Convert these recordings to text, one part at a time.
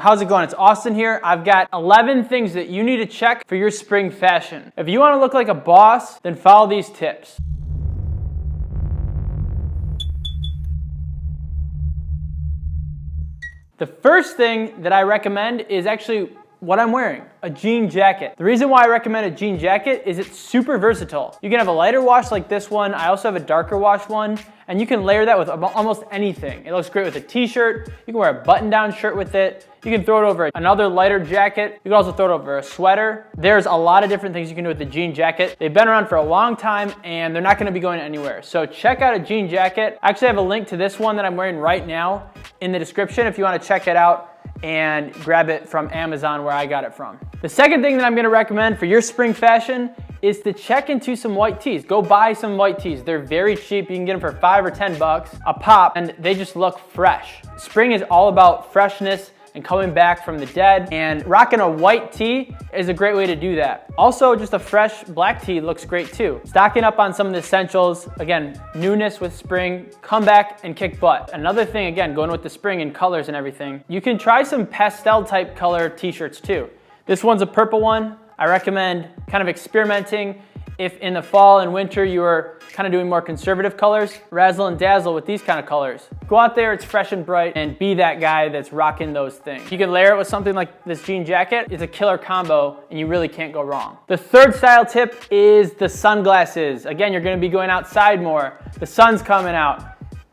How's it going? It's Austin here. I've got 11 things that you need to check for your spring fashion. If you want to look like a boss, then follow these tips. The first thing that I recommend is actually what I'm wearing, a jean jacket. The reason why I recommend a jean jacket is it's super versatile. You can have a lighter wash like this one. I also have a darker wash one, and you can layer that with almost anything. It looks great with a t-shirt. You can wear a button-down shirt with it. You can throw it over another lighter jacket. You can also throw it over a sweater. There's a lot of different things you can do with the jean jacket. They've been around for a long time and they're not gonna be going anywhere. So check out a jean jacket. I actually have a link to this one that I'm wearing right now in the description if you wanna check it out and grab it from Amazon where I got it from. The second thing that I'm gonna recommend for your spring fashion is to check into some white tees. Go buy some white tees. They're very cheap. You can get them for 5 or 10 bucks a pop and they just look fresh. Spring is all about freshness and coming back from the dead, and rocking a white tee is a great way to do that. Also, just a fresh black tee looks great too. Stocking up on some of the essentials, again, newness with spring, come back and kick butt. Another thing, again, going with the spring and colors and everything, you can try some pastel type color t-shirts too. This one's a purple one. I recommend kind of experimenting. If in the fall and winter you are kind of doing more conservative colors, razzle and dazzle with these kind of colors. Go out there, it's fresh and bright, and be that guy that's rocking those things. You can layer it with something like this jean jacket. It's a killer combo and you really can't go wrong. The third style tip is the sunglasses. Again, you're gonna be going outside more. The sun's coming out.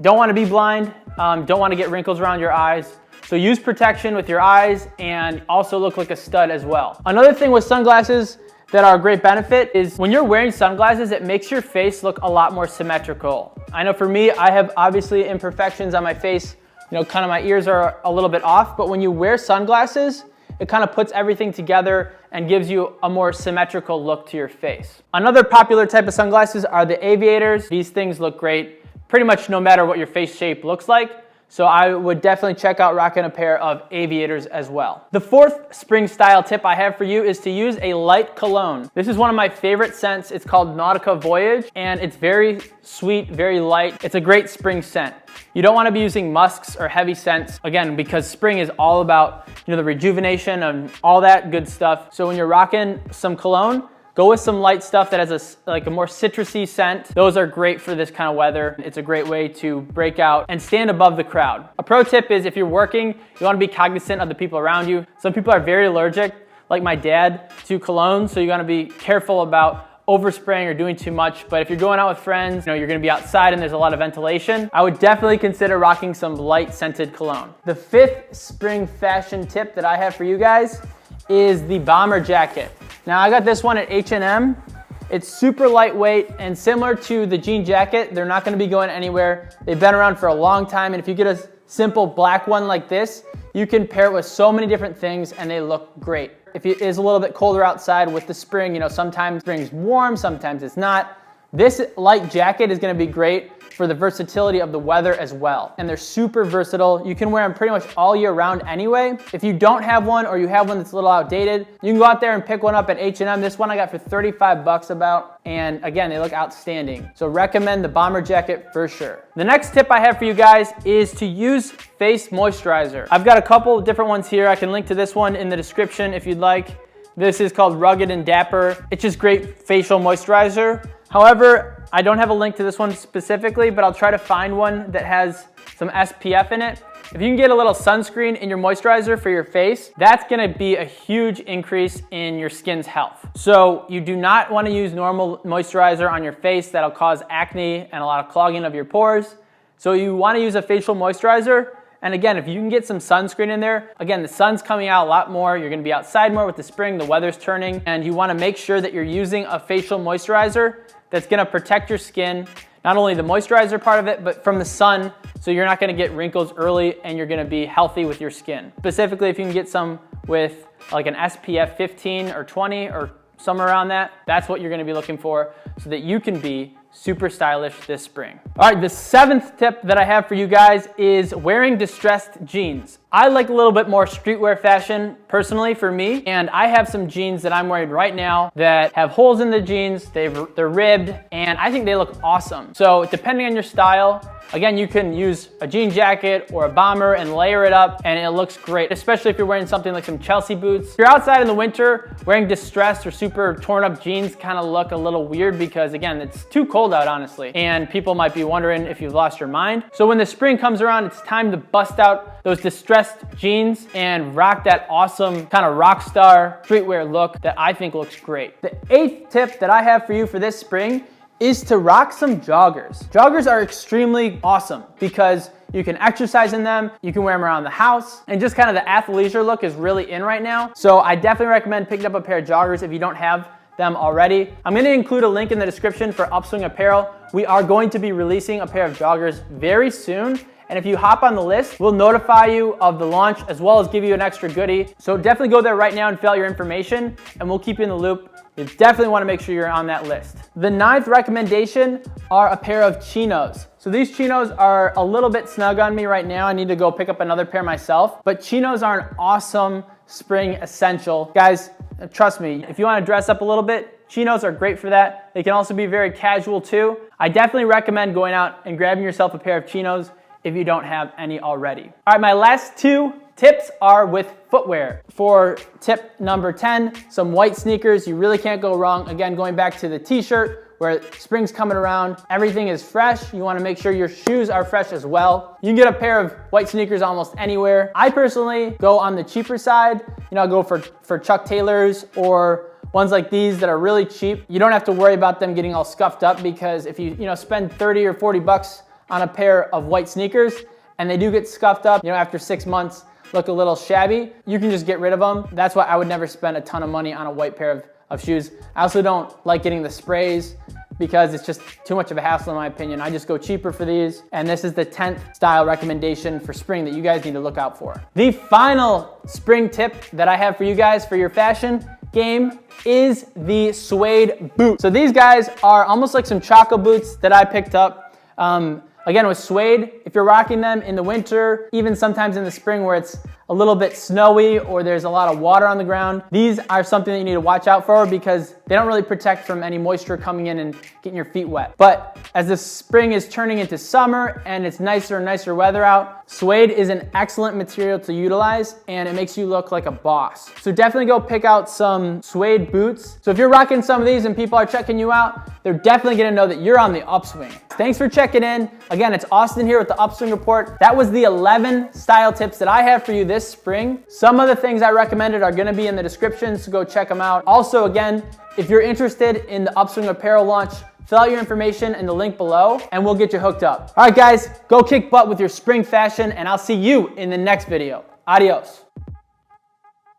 Don't wanna be blind, don't wanna get wrinkles around your eyes. So use protection with your eyes and also look like a stud as well. Another thing with sunglasses that are a great benefit is when you're wearing sunglasses, it makes your face look a lot more symmetrical. I know for me, I have obviously imperfections on my face, you know, kind of my ears are a little bit off, but when you wear sunglasses, it kind of puts everything together and gives you a more symmetrical look to your face. Another popular type of sunglasses are the aviators. These things look great pretty much no matter what your face shape looks like. So I would definitely check out rocking a pair of aviators as well. The fourth spring style tip I have for you is to use a light cologne. This is one of my favorite scents. It's called Nautica Voyage, and it's very sweet, very light. It's a great spring scent. You don't want to be using musks or heavy scents, again, because spring is all about, you know, the rejuvenation and all that good stuff. So when you're rocking some cologne, go with some light stuff that has a more citrusy scent. Those are great for this kind of weather. It's a great way to break out and stand above the crowd. A pro tip is if you're working, you want to be cognizant of the people around you. Some people are very allergic, like my dad, to cologne, so you got to be careful about overspraying or doing too much. But if you're going out with friends, you know, you're going to be outside and there's a lot of ventilation, I would definitely consider rocking some light scented cologne. The fifth spring fashion tip that I have for you guys is the bomber jacket. Now I got this one at H&M. It's super lightweight and similar to the jean jacket. They're not gonna be going anywhere. They've been around for a long time, and if you get a simple black one like this, you can pair it with so many different things and they look great. If it is a little bit colder outside with the spring, you know, sometimes spring's warm, sometimes it's not. This light jacket is gonna be great for the versatility of the weather as well. And they're super versatile. You can wear them pretty much all year round anyway. If you don't have one or you have one that's a little outdated, you can go out there and pick one up at H&M. This one I got for 35 bucks about. And again, they look outstanding. So recommend the bomber jacket for sure. The next tip I have for you guys is to use face moisturizer. I've got a couple different ones here. I can link to this one in the description if you'd like. This is called Rugged and Dapper. It's just great facial moisturizer. However, I don't have a link to this one specifically, but I'll try to find one that has some SPF in it. If you can get a little sunscreen in your moisturizer for your face, that's gonna be a huge increase in your skin's health. So you do not wanna use normal moisturizer on your face. That'll cause acne and a lot of clogging of your pores. So you wanna use a facial moisturizer. And again, if you can get some sunscreen in there, again, the sun's coming out a lot more. You're gonna be outside more with the spring, the weather's turning, and you wanna make sure that you're using a facial moisturizer that's gonna protect your skin, not only the moisturizer part of it, but from the sun, so you're not gonna get wrinkles early and you're gonna be healthy with your skin. Specifically, if you can get some with like an SPF 15 or 20 or somewhere around that, that's what you're gonna be looking for so that you can be super stylish this spring. All right, the seventh tip that I have for you guys is wearing distressed jeans. I like a little bit more streetwear fashion personally for me, and I have some jeans that I'm wearing right now that have holes in the jeans, they're ribbed, and I think they look awesome. So depending on your style, Again, you can use a jean jacket or a bomber and layer it up and it looks great, especially if you're wearing something like some Chelsea boots. If you're outside in the winter, wearing distressed or super torn up jeans kind of look a little weird because again, it's too cold out honestly. And people might be wondering if you've lost your mind. So when the spring comes around, it's time to bust out those distressed jeans and rock that awesome kind of rock star streetwear look that I think looks great. The 8th tip that I have for you for this spring is to rock some joggers. Joggers are extremely awesome because you can exercise in them, you can wear them around the house, and just kind of the athleisure look is really in right now. So I definitely recommend picking up a pair of joggers if you don't have them already. I'm gonna include a link in the description for Upswing Apparel. We are going to be releasing a pair of joggers very soon. And if you hop on the list, we'll notify you of the launch as well as give you an extra goodie. So definitely go there right now and fill out your information and we'll keep you in the loop. You definitely wanna make sure you're on that list. The 9th recommendation are a pair of Chinos. So these Chinos are a little bit snug on me right now. I need to go pick up another pair myself, but Chinos are an awesome spring essential. Guys, trust me, if you wanna dress up a little bit, Chinos are great for that. They can also be very casual too. I definitely recommend going out and grabbing yourself a pair of Chinos if you don't have any already. All right, my last 2 tips are with footwear. For tip number 10, some white sneakers. You really can't go wrong. Again, going back to the t-shirt where spring's coming around, everything is fresh. You wanna make sure your shoes are fresh as well. You can get a pair of white sneakers almost anywhere. I personally go on the cheaper side. You know, I'll go for Chuck Taylors or ones like these that are really cheap. You don't have to worry about them getting all scuffed up because if you spend 30 or 40 bucks on a pair of white sneakers and they do get scuffed up, after 6 months, look a little shabby, you can just get rid of them. That's why I would never spend a ton of money on a white pair of shoes. I also don't like getting the sprays because it's just too much of a hassle in my opinion. I just go cheaper for these. And this is the 10th style recommendation for spring that you guys need to look out for. The final spring tip that I have for you guys for your fashion game is the Suede Boots. So these guys are almost like some Choco boots that I picked up. Again, with Suede, if you're rocking them in the winter, even sometimes in the spring where it's a little bit snowy or there's a lot of water on the ground, these are something that you need to watch out for because they don't really protect from any moisture coming in and getting your feet wet. But as the spring is turning into summer and it's nicer and nicer weather out, Suede is an excellent material to utilize and it makes you look like a boss. So definitely go pick out some Suede boots. So if you're rocking some of these and people are checking you out, they're definitely gonna know that you're on the upswing. Thanks for checking in. Again, it's Austin here with the Upswing Report. That was the 11 style tips that I have for you this spring. Some of the things I recommended are gonna be in the description, so go check them out. Also, again, if you're interested in the Upswing Apparel launch, fill out your information in the link below and we'll get you hooked up. All right, guys, go kick butt with your spring fashion and I'll see you in the next video. Adios.